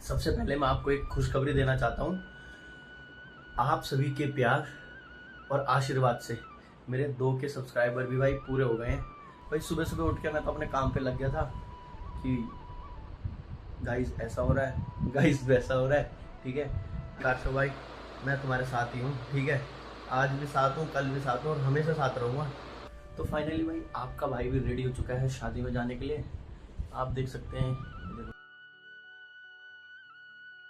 सबसे पहले मैं आपको एक खुशखबरी देना चाहता हूँ। आप सभी के प्यार और आशीर्वाद से मेरे 2 के सब्सक्राइबर भी भाई पूरे हो गए हैं। भाई सुबह सुबह उठ के मैं तो अपने काम पे लग गया था कि गाइस ऐसा हो रहा है, गाइस वैसा हो रहा है। ठीक है कार्शव भाई, मैं तुम्हारे साथ ही हूँ। ठीक है, आज भी साथ हूँ, कल भी साथ हूँ और हमेशा साथ रहूँगा। तो फाइनली भाई आपका भाई भी रेडी हो चुका है शादी में जाने के लिए। आप देख सकते हैं,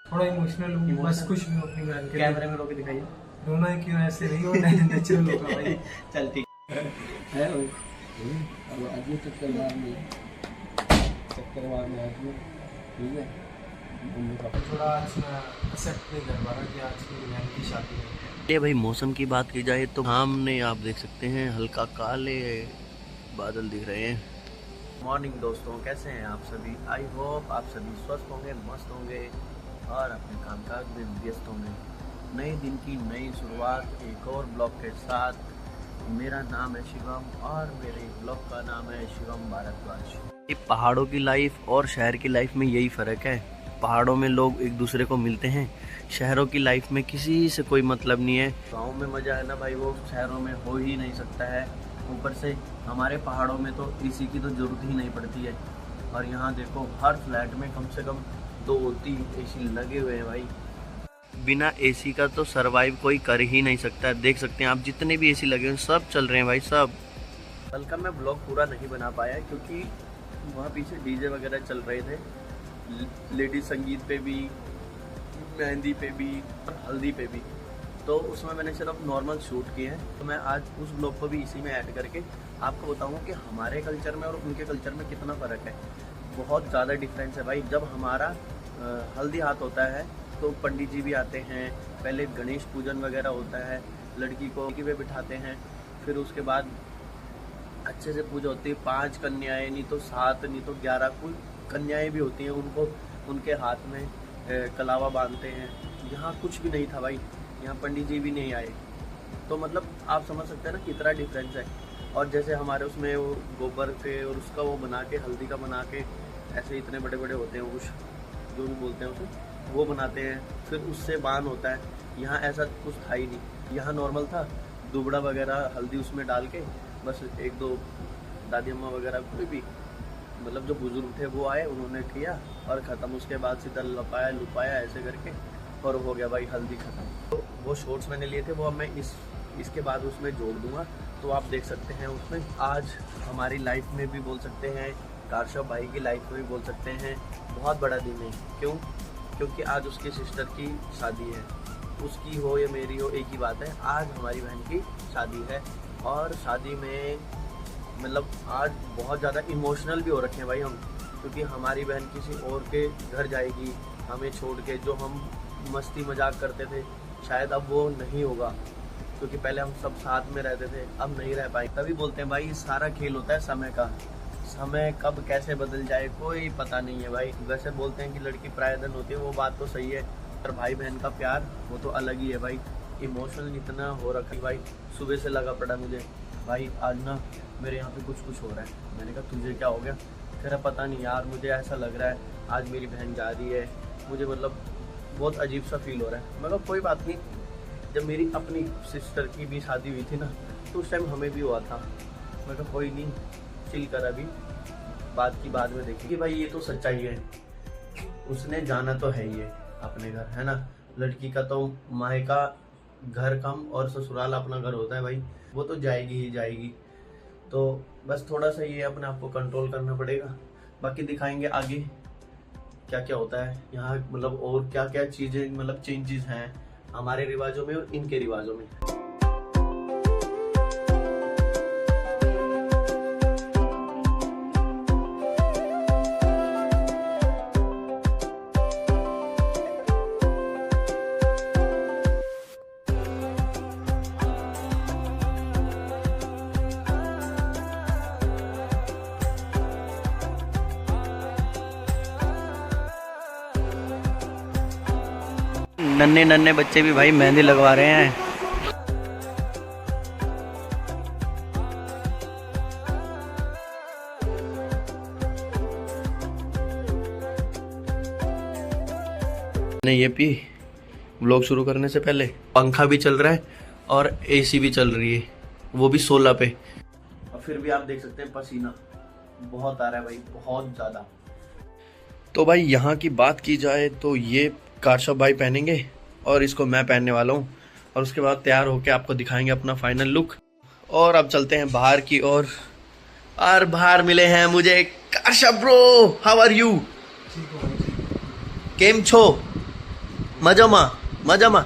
थोड़ा इमोशनल हूँ, बस कुछ भी अपनी बहन के लिए। कैमरे में रोके दिखाइए। रोना है क्यों, ऐसे नहीं होता है, नेचुरल होगा भाई। चल ठीक है भाई। अब आदमी चक्कर मारने आदमी, ठीक है। थोड़ा आज मैं एक्सेप्ट नहीं कर पा रहा कि आज मेरी बहन की शादी है। ये भाई मौसम की बात की जाए तो सामने आप देख सकते हैं हल्का काले बादल दिख रहे हैं। मॉर्निंग दोस्तों, कैसे हैं आप सभी? आई होप आप सभी स्वस्थ होंगे, मस्त होंगे और अपने कामकाज में व्यस्त होंगे। नए दिन की नई शुरुआत एक और ब्लॉग के साथ। मेरा नाम है शिवम और मेरे ब्लॉग का नाम है शिवम भारद्वाज। पहाड़ों की लाइफ और शहर की लाइफ में यही फ़र्क है। पहाड़ों में लोग एक दूसरे को मिलते हैं, शहरों की लाइफ में किसी से कोई मतलब नहीं है। गाँव में मज़ा है ना भाई, वो शहरों में हो ही नहीं सकता है। ऊपर से हमारे पहाड़ों में तो एसी की तो ज़रूरत ही नहीं पड़ती है। और यहाँ देखो हर फ्लैट में कम से कम 2-3 एसी लगे हुए हैं भाई। बिना एसी का तो सरवाइव कोई कर ही नहीं सकता है। देख सकते हैं आप, जितने भी एसी लगे हैं सब चल रहे हैं भाई, सब। कल का मैं ब्लॉग पूरा नहीं बना पाया क्योंकि वहाँ पीछे डीजे वगैरह चल रहे थे। लेडीज संगीत पे भी, मेहंदी पे भी, हल्दी पे भी। तो उसमें मैंने सिर्फ नॉर्मल शूट किए हैं। तो मैं आज उस ब्लॉग को भी इसी में ऐड करके आपको बताऊंगा कि हमारे कल्चर में और उनके कल्चर में कितना फ़र्क है। बहुत ज़्यादा डिफरेंस है भाई। जब हमारा हल्दी हाथ होता है तो पंडित जी भी आते हैं, पहले गणेश पूजन वगैरह होता है, लड़की को पे बिठाते हैं, फिर उसके बाद अच्छे से पूजा होती है। 5 कन्याएं, नहीं तो 7, नहीं तो 11 कुल कन्याएं भी होती हैं। उनको उनके हाथ में कलावा बांधते हैं। यहाँ कुछ भी नहीं था भाई, यहाँ पंडित जी भी नहीं आए। तो मतलब आप समझ सकते हैं ना कितना डिफरेंस है। और जैसे हमारे उसमें वो गोबर के और उसका वो बना के, हल्दी का बना के, ऐसे इतने बड़े बड़े होते हैं, कुछ जो भी बोलते हैं उसे, वो बनाते हैं, फिर उससे बान होता है। यहाँ ऐसा कुछ था ही नहीं। यहाँ नॉर्मल था, दुबड़ा वगैरह हल्दी उसमें डाल के बस 1-2 दादी अम्मा वगैरह कोई भी मतलब जो बुजुर्ग थे वो आए, उन्होंने किया और ख़त्म। उसके बाद सीधा लुपाया ऐसे करके और हो गया भाई, हल्दी ख़त्म। तो वो शॉर्ट्स मैंने लिए थे, वो अब मैं इसके बाद उसमें जोड़ दूंगा, तो आप देख सकते हैं उसमें। आज हमारी लाइफ में भी बोल सकते हैं, कार्शव भाई की लाइफ में भी बोल सकते हैं, बहुत बड़ा दिन है। क्यों? क्योंकि आज उसकी सिस्टर की शादी है। उसकी हो या मेरी हो, एक ही बात है, आज हमारी बहन की शादी है। और शादी में मतलब आज बहुत ज़्यादा इमोशनल भी हो रखे हैं भाई हम, क्योंकि हमारी बहन किसी और के घर जाएगी हमें छोड़ के। जो हम मस्ती मजाक करते थे शायद अब वो नहीं होगा, क्योंकि पहले हम सब साथ में रहते थे, अब नहीं रह पाए। तभी बोलते हैं भाई सारा खेल होता है समय का। समय कब कैसे बदल जाए कोई पता नहीं है भाई। वैसे बोलते हैं कि लड़की परायधन होती है, वो बात तो सही है, पर भाई बहन का प्यार वो तो अलग ही है भाई। इमोशनल इतना हो रखा है भाई, सुबह से लगा पड़ा मुझे भाई। आज ना मेरे यहाँ पे कुछ हो रहा है। मैंने कहा तुझे क्या हो गया? कह रहा पता नहीं यार, मुझे ऐसा लग रहा है आज मेरी बहन जा रही है, मुझे मतलब बहुत अजीब सा फील हो रहा है। मैं कहा कोई बात नहीं, जब मेरी अपनी सिस्टर की भी शादी हुई थी ना, तो उस टाइम हमें भी हुआ था। मैं कहा कोई नहीं, चिल कर, अभी बात की बाद में देखेंगे। भाई ये तो सच्चाई है, उसने जाना तो है ही है अपने घर, है ना। लड़की का तो मायका घर कम और ससुराल अपना घर होता है भाई, वो तो जाएगी ही जाएगी। तो बस थोड़ा सा ये अपने आप को कंट्रोल करना पड़ेगा। बाकी दिखाएंगे आगे क्या क्या होता है यहाँ, मतलब और क्या क्या चीज़ें मतलब चेंजेस हैं हमारे रिवाजों में और इनके रिवाजों में। नन्हे नन्हे बच्चे भी भाई मेहंदी लगवा रहे हैं। मैंने ये पी व्लॉग शुरू करने से पहले। पंखा भी चल रहा है और एसी भी चल रही है, वो भी 16 पे। और फिर भी आप देख सकते हैं पसीना बहुत आ रहा है भाई, बहुत ज़्यादा। तो भाई यहाँ की बात की जाए तो ये कारशफ भाई पहनेंगे और इसको मैं पहनने वाला हूँ, और उसके बाद तैयार होके आपको दिखाएंगे अपना फाइनल लुक। और अब चलते हैं बाहर की ओर। और बाहर मिले हैं मुझे कारशफ ब्रो, हाउ आर यू? केम छो? मजामा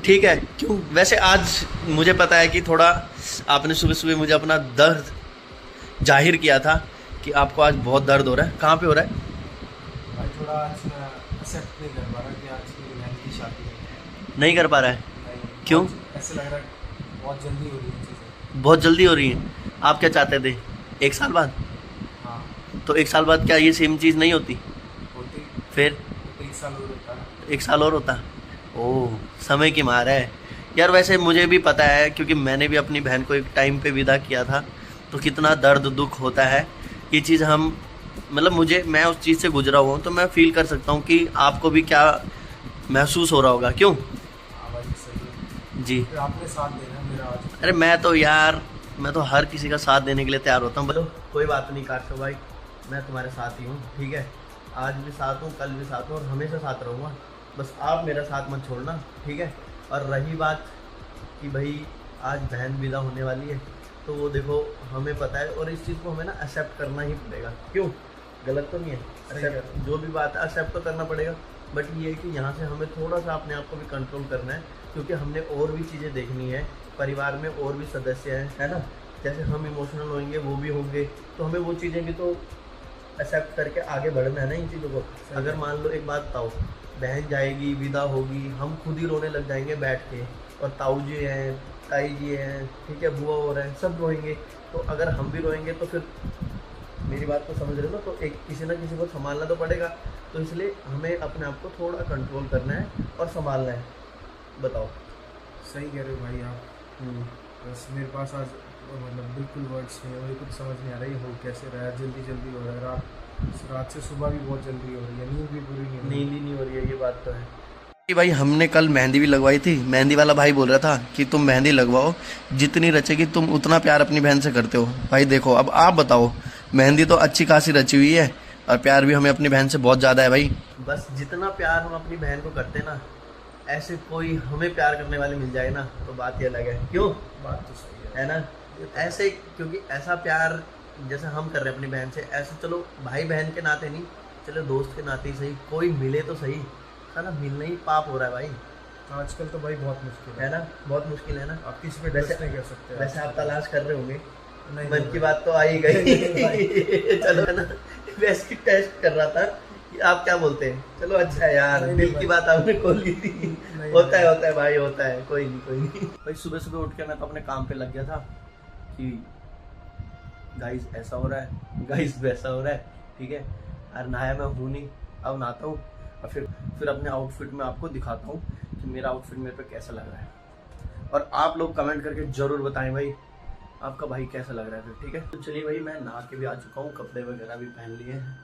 ठीक है। क्यों वैसे आज मुझे पता है कि थोड़ा आपने सुबह सुबह मुझे अपना दर्द जाहिर किया था कि आपको आज बहुत दर्द हो रहा है। कहाँ पे हो रहा है? भाई थोड़ा आज मैं एक्सेप्ट नहीं कर पा रहा कि आज मेरी बहन की शादी है। नहीं कर पा रहा है? नहीं, क्यों? ऐसे लग रहा है बहुत जल्दी हो रही है चीज़ें। बहुत जल्दी हो रही है। आप क्या चाहते थे, 1 साल बाद? हाँ तो 1 साल बाद क्या ये सेम चीज़ नहीं होती? होती। फिर 1 साल और होता है। 1 साल और होता? ओह, समय की मार है यार। वैसे मुझे भी पता है क्योंकि मैंने भी अपनी बहन को एक टाइम पे विदा किया था, तो कितना दर्द दुख होता है ये चीज़। हम मतलब मैं उस चीज़ से गुजरा हुआ हूँ, तो मैं फील कर सकता हूँ कि आपको भी क्या महसूस हो रहा होगा। क्यों? हाँ भाई सही है। जी। फिर आपने साथ देना है मेरा आज। अरे मैं तो हर किसी का साथ देने के लिए तैयार होता हूँ। बोलो कोई बात नहीं कारशफ भाई, मैं तुम्हारे साथ ही हूँ, ठीक है? आज भी साथ हूँ, कल भी साथ हूँ, और हमेशा साथ रहूँगा। बस आप मेरा साथ मत छोड़ना, ठीक है? और रही बात कि भाई आज बहन विदा होने वाली है, तो वो देखो हमें पता है, और इस चीज़ को हमें ना एक्सेप्ट करना ही पड़ेगा। क्यों? गलत तो नहीं है? एक्सेप्ट जो भी बात है एक्सेप्ट तो करना पड़ेगा। बट ये है कि यहाँ से हमें थोड़ा सा अपने आप को भी कंट्रोल करना है, क्योंकि हमने और भी चीज़ें देखनी है। परिवार में और भी सदस्य हैं, है ना? जैसे हम इमोशनल होंगे वो भी होंगे, तो हमें वो चीज़ें भी तो एक्सेप्ट करके आगे बढ़ना है ना इन चीज़ों को। अगर मान लो एक बात बताओ, बहन जाएगी, विदा होगी, हम खुद ही रोने लग जाएंगे बैठ के, और ताऊ जी हैं, ताई जी हैं, ठीक है, बुआ हो रहे हैं, सब रोएंगे। तो अगर हम भी रोएंगे तो फिर मेरी बात को समझ रहे हो ना, तो एक किसी ना किसी को संभालना तो पड़ेगा। तो इसलिए हमें अपने आप को थोड़ा कंट्रोल करना है और संभालना है। बताओ। सही कह रहे हो भाई आप। बस मेरे पास आज मतलब बिल्कुल वर्ड्स नहीं है, मुझे कुछ समझ नहीं आ रहा है हो कैसे रहा है। जल्दी जल्दी हो रहा है, रात से सुबह भी बहुत जल्दी हो रही है, नींद भी पूरी नहीं हो रही। नींद ही नहीं हो रही है, ये बात तो है कि भाई हमने कल मेहंदी भी लगवाई थी। मेहंदी वाला भाई बोल रहा था कि तुम मेहंदी लगवाओ, जितनी रचेगी तुम उतना प्यार अपनी बहन से करते हो। भाई देखो अब आप बताओ, मेहंदी तो अच्छी खासी रची हुई है और प्यार भी हमें अपनी बहन से बहुत ज़्यादा है भाई। बस जितना प्यार हम अपनी बहन को करते हैं ना, ऐसे कोई हमें प्यार करने वाले मिल जाए ना, तो बात ही अलग है। क्यों? बात तो सही है ना? ऐसे क्योंकि ऐसा प्यार जैसे हम कर रहे हैं अपनी बहन से, ऐसे चलो भाई बहन के नाते नहीं, चलो दोस्त के नाते ही सही, कोई मिले तो सही, है ना? मिलना ही पाप हो रहा है भाई आजकल तो भाई बहुत मुश्किल है ना? बहुत मुश्किल है ना? आप किसी पे ट्रस्ट नहीं कर सकते। वैसे आप तलाश कर रहे होंगे, नहीं, मन की बात तो आ ही गई। चलो, है ना? वैसे टेस्ट कर रहा था कि आप क्या बोलते हैं। चलो अच्छा है यार, दिल की बात आपने खोल ली थी। होता है भाई, होता है, कोई नहीं। भाई सुबह सुबह उठ के मैं तो अपने काम पे लग गया था कि गाइस ऐसा हो रहा है, गाइस वैसा हो रहा है, ठीक है? और नहाया मैं हूँ नहीं, अब नहाता हूँ और फिर अपने आउटफिट में आपको दिखाता हूँ कि मेरा आउटफिट मेरे पे कैसा लग रहा है। और आप लोग कमेंट करके ज़रूर बताएं भाई आपका भाई कैसा लग रहा है फिर, ठीक है? तो चलिए भाई, मैं नहा के भी आ चुका हूँ, कपड़े वगैरह भी पहन लिए हैं,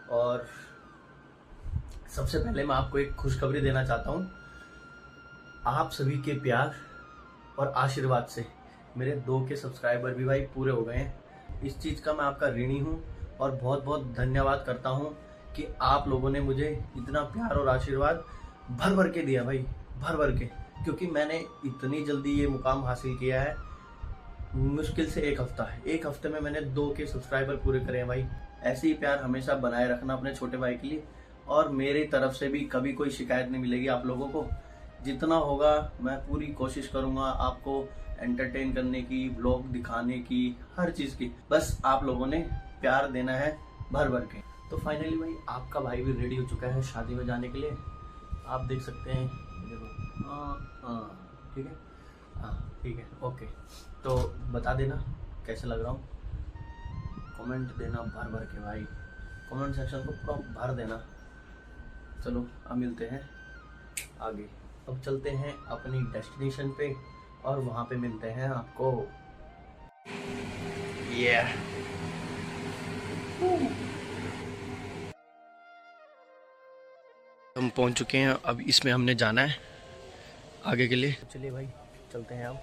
और सबसे पहले मैं आपको एक खुशखबरी देना चाहता हूँ। आप सभी के प्यार और आशीर्वाद से मेरे 2 के सब्सक्राइबर भी भाई पूरे हो गए हैं। इस चीज़ का मैं आपका ऋणी हूँ और बहुत बहुत धन्यवाद करता हूँ कि आप लोगों ने मुझे इतना प्यार और आशीर्वाद भर भर के दिया भाई, भर भर के। क्योंकि मैंने इतनी जल्दी ये मुकाम हासिल किया है, मुश्किल से 1 हफ्ता है। 1 हफ्ते में मैंने 2 के सब्सक्राइबर पूरे करे हैं भाई। ऐसे ही प्यार हमेशा बनाए रखना अपने छोटे भाई के लिए, और मेरी तरफ से भी कभी कोई शिकायत नहीं मिलेगी आप लोगों को। जितना होगा मैं पूरी कोशिश करूँगा आपको एंटरटेन करने की, व्लॉग दिखाने की, हर चीज़ की। बस आप लोगों ने प्यार देना है भर भर के। तो फाइनली भाई आपका भाई भी रेडी हो चुका है शादी में जाने के लिए। आप देख सकते हैं, देखो। हाँ ठीक है, हाँ ठीक है, ओके। तो बता देना कैसे लग रहा हूँ, कमेंट देना भर भर के भाई, कमेंट सेक्शन को पूरा भर देना। चलो अब मिलते हैं आगे। अब चलते हैं अपनी डेस्टिनेशन पे और वहाँ पे मिलते हैं आपको। हम पहुंच चुके हैं, अब इसमें हमने जाना है आगे के लिए। चलिए भाई चलते हैं अब।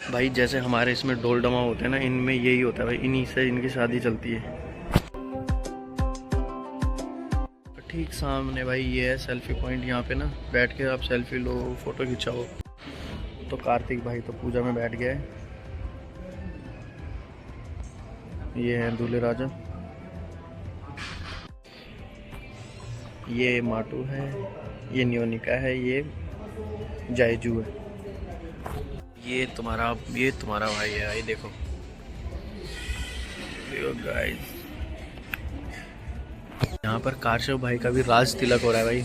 भाई जैसे हमारे इसमें डोल डमा होते हैं ना, इनमें यही होता है भाई, इन्हीं से इनकी शादी चलती है। ठीक सामने भाई ये है सेल्फी पॉइंट, यहाँ पे ना बैठ के आप सेल्फी लो, फोटो खिंचाओ। तो कार्तिक भाई तो पूजा में बैठ गया है। ये है दूल्हे राजा, ये माटू है, ये नियोनिका है, ये जायजू है, ये तुम्हारा भाई है। ये देखो गाइस, यहाँ पर काशव भाई का भी राज तिलक हो रहा है भाई।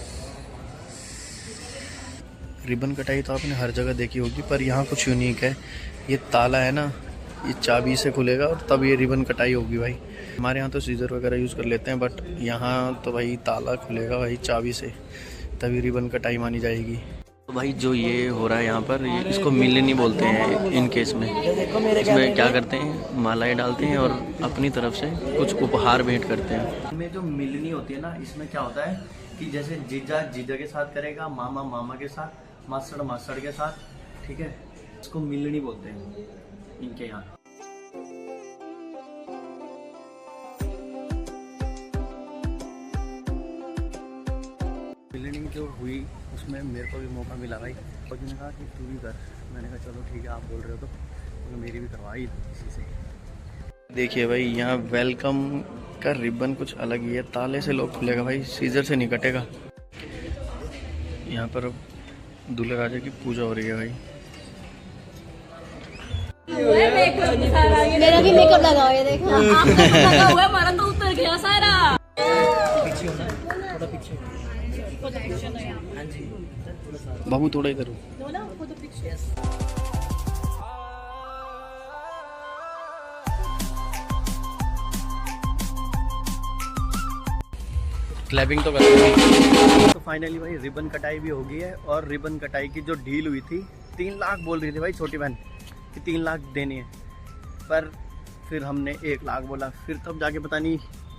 रिबन कटाई तो आपने हर जगह देखी होगी, पर यहाँ कुछ यूनिक है। ये ताला है ना, ये चाबी से खुलेगा और तब ये रिबन कटाई होगी भाई। हमारे यहाँ तो सीजर वगैरह यूज़ कर लेते हैं, बट यहाँ तो भाई ताला खुलेगा भाई चाबी से, तभी रिबन कटाई मानी जाएगी। तो भाई जो ये हो रहा है यहाँ पर, ये इसको मिलनी बोलते हैं इन केस में। इसमें क्या करते हैं, मालाएं डालते हैं और अपनी तरफ से कुछ उपहार भेंट करते हैं। इसमें जो मिलनी होती है ना, इसमें क्या होता है कि जैसे जीजा जीजा के साथ करेगा, मामा मामा के साथ, मासड़ मासड़ के साथ, ठीक है, इसको मिलनी बोलते हैं इनके यहाँ। मिलनी जो हुई उसमें मेरे को भी मौका मिला भाई, और ने कहा कि तू भी कर। मैंने कहा चलो ठीक है, आप बोल रहे हो तो मेरी भी करवाई इसी से। देखिए भाई यहाँ वेलकम का रिबन कुछ अलग ही है, ताले से लोग खुलेगा भाई, सीजर से नहीं कटेगा। यहाँ पर दूल्हे राजा की पूजा हो रही है भाई। मेरा भी मेकअप लगाओ, ये देखो आपका लगा हुआ है, हमारा तो उतर गया सारा। पीछे होना, थोड़ा पीछे। हाँ जी बाबू थोड़ा इधर हो। क्लैपिंग तो करते। तो फाइनली भाई रिबन कटाई भी हो गई है, और रिबन कटाई की जो डील हुई थी 3 लाख बोल रही थी भाई छोटी बहन कि 3 लाख देनी है, पर फिर हमने 1 लाख बोला। फिर तब जाके पता नहीं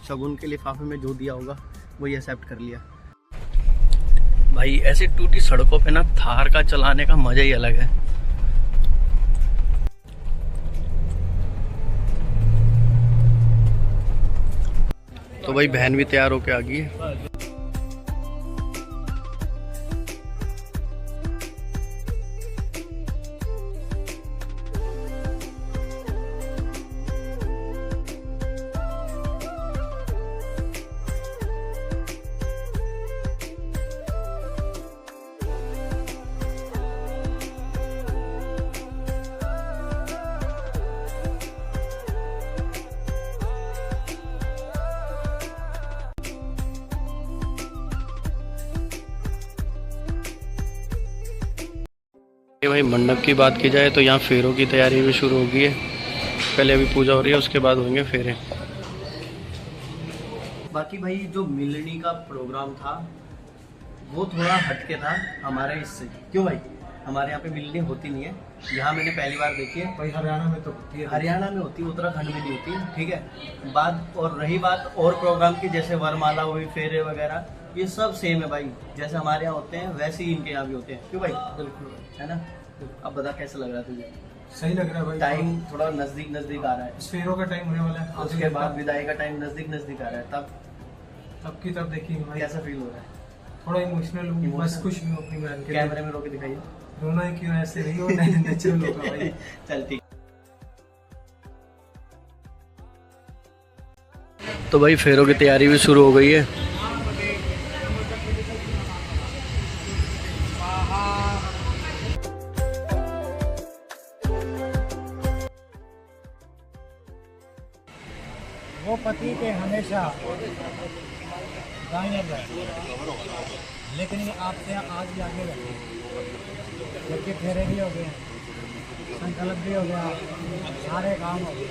शगुन के लिफाफे में जो दिया होगा वही एक्सेप्ट कर लिया। भाई ऐसी टूटी सड़कों पे ना थार का चलाने का मजा ही अलग है। तो भाई बहन भी तैयार होके आ गई है। भाई मंडप की बात की जाए तो यहाँ फेरों की तैयारी भी शुरू हो गई है। पहले अभी पूजा हो रही है, उसके बाद होंगे फेरे। बाकी भाई जो मिलनी का प्रोग्राम था वो थोड़ा हटके था हमारे इससे। क्यों भाई, हमारे यहाँ पे मिलनी होती नहीं है, यहाँ मैंने पहली बार देखी है भाई। हरियाणा में तो होती है, हरियाणा में होती है, उत्तराखंड में नहीं होती, ठीक है। बात और रही बात और प्रोग्राम की, जैसे वरमाला हुई, फेरे वगैरह, ये सब सेम है भाई। जैसे हमारे यहाँ होते हैं वैसे ही इनके यहाँ भी होते हैं। क्यों भाई, बिल्कुल है ना। अब बता कैसा लग रहा है तुझे? सही लग रहा है भाई। टाइम थोड़ा नजदीक नजदीक आ रहा है, फेरों का टाइम होने वाला है, उसके बाद विदाई का टाइम नजदीक नजदीक आ रहा है। तब तब देखेंगे भाई। कैसा फील हो रहा है? थोड़ा इमोशनल हूँ, बस खुश हूँ अपनी बहन के। कैमरे में रोके दिखाइए। रोना है क्यों, ऐसे नहीं हो, नेचुरल होगा भाई। चल ठीक। तो भाई फेरों की तैयारी भी शुरू हो गई है। वो पति के हमेशा दाएं रहे, लेकिन ये आपसे आज भी आगे रहे, जबकि फेरे भी हो गए। संकल्प भी हो गया, सारे काम हो गए।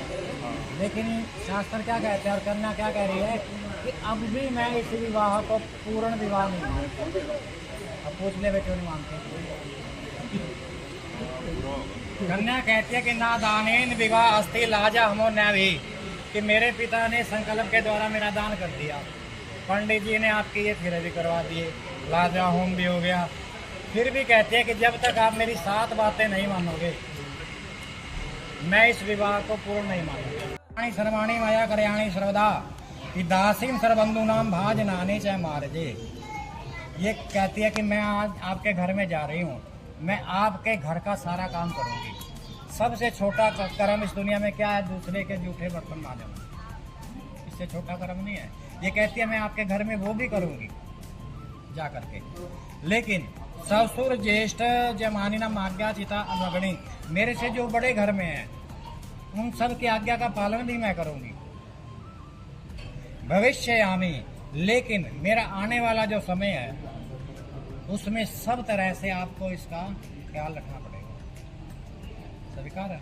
लेकिन शास्त्र क्या कहते हैं और कन्या क्या कह रही है कि अब भी मैं इस विवाह को पूर्ण विवाह नहीं मानती। अब पूछ ले बेटे नहीं मानते। कन्या कहती है कि ना दानेन विवाह अस्थि लाजा हमो न भी, कि मेरे पिता ने संकल्प के द्वारा मेरा दान कर दिया, पंडित जी ने आपके ये फेरे भी करवा दिए, लाजा होम भी हो गया, फिर भी कहते हैं कि जब तक आप मेरी 7 बातें नहीं मानोगे मैं इस विवाह को पूर्ण नहीं मानूंगी। सर्वाणी माया कल्याणी सर्वदा कि दासीम सर्वबंधु नाम भाज नाने चाहे मारजे। ये कहती है कि मैं आज आपके घर में जा रही हूँ, मैं आपके घर का सारा काम करूँगी। सबसे छोटा कर्म इस दुनिया में क्या है? दूसरे के जूठे बर्तन मांजना, इससे छोटा कर्म नहीं है। ये कहती है मैं आपके घर में वो भी करूँगी जा करके, लेकिन ससुर ज्येष्ठ जमानी नाम आज्ञा चिता अमगणी, मेरे से जो बड़े घर में हैं उन सब की आज्ञा का पालन भी मैं करूँगी। भविष्ययामी, लेकिन मेरा आने वाला जो समय है उसमें सब तरह से आपको इसका ख्याल रखना पड़ेगा। स्वीकार है?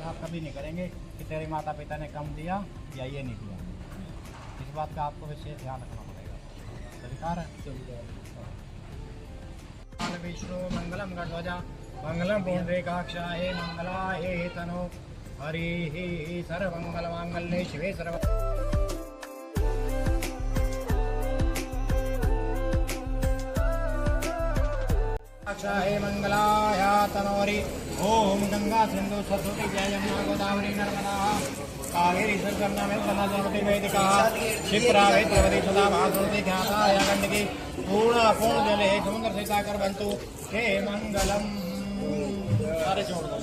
आप कभी नहीं करेंगे कि तेरे माता पिता ने कम दिया या ये नहीं दिया, इस बात का आपको विशेष ध्यान रखना पड़ेगा। स्वीकार है? विष्णु मंगलम गणध्वजा मंगलम पुंडरीकाक्षाय मंगलाय तनो हरि सर्वमंगल मांगल्ये शिवे सर्व अक्षाय मंगलाय तनोरि। ओम गंगा सिंधु सरस्वती जय यमुना गोदावरी नर्मदा कावेरी सरगम सरस्वती वैदिका क्षिप्रा वेत्रवती सदा भागवती ख्याता या गंडकी पूर्ण पूर्ण जले समुद्र से सागर बंतु हे मंगलम। सारे छोड़ दो।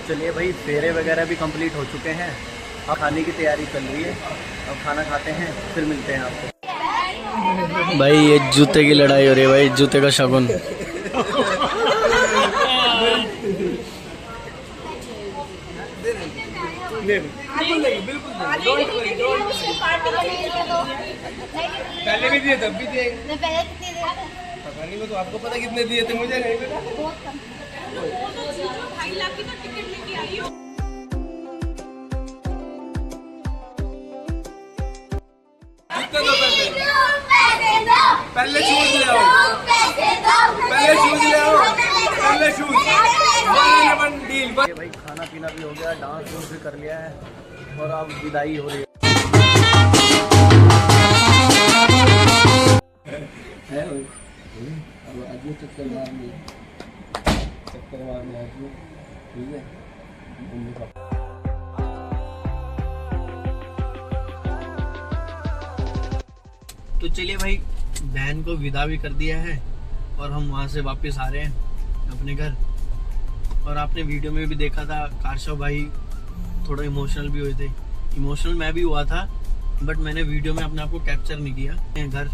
चलिए भाई, फेरे वगैरह भी कंप्लीट हो चुके हैं, अब खाने की तैयारी चल रही है। अब खाना खाते हैं, फिर मिलते हैं आपको। भाई ये जूते की लड़ाई हो रही है भाई, जूते का शगुन। पहले भी दिए तब भी दिए, पहले कितने दिए? पता नहीं, वो तो आपको पता कितने दिए थे, मुझे नहीं पता। बहुत कम। 2.5 लाख की तो टिकट लेके आई हो। पहले शूज ले आओ, पहले शूज ले आओ, पहले शूज। डील भाई खाना पीना भी हो गया, डांस वांस भी कर लिया है और अब विदाई हो रही है। अब आदमी चक्कर मारने आदमी, ठीक है। तो चलिए भाई, बहन को विदा भी कर दिया है और हम वहाँ से वापस आ रहे हैं अपने घर। और आपने वीडियो में भी देखा था, कारशव भाई थोड़ा इमोशनल भी हुए थे। इमोशनल मैं भी हुआ था, बट मैंने वीडियो में अपने आप को कैप्चर नहीं किया। घर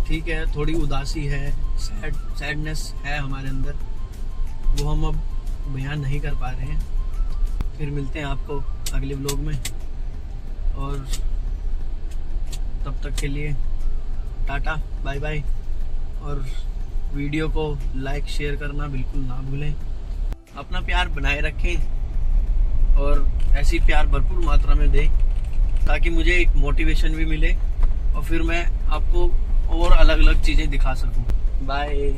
ठीक है, थोड़ी उदासी है, सैडनेस है हमारे अंदर, वो हम अब बयान नहीं कर पा रहे हैं। फिर मिलते हैं आपको अगले व्लॉग में, और तब तक के लिए टाटा बाय बाय। और वीडियो को लाइक शेयर करना बिल्कुल ना भूलें। अपना प्यार बनाए रखें और ऐसी प्यार भरपूर मात्रा में दें, ताकि मुझे एक मोटिवेशन भी मिले और फिर मैं आपको और अलग अलग चीज़ें दिखा सकूं। बाय।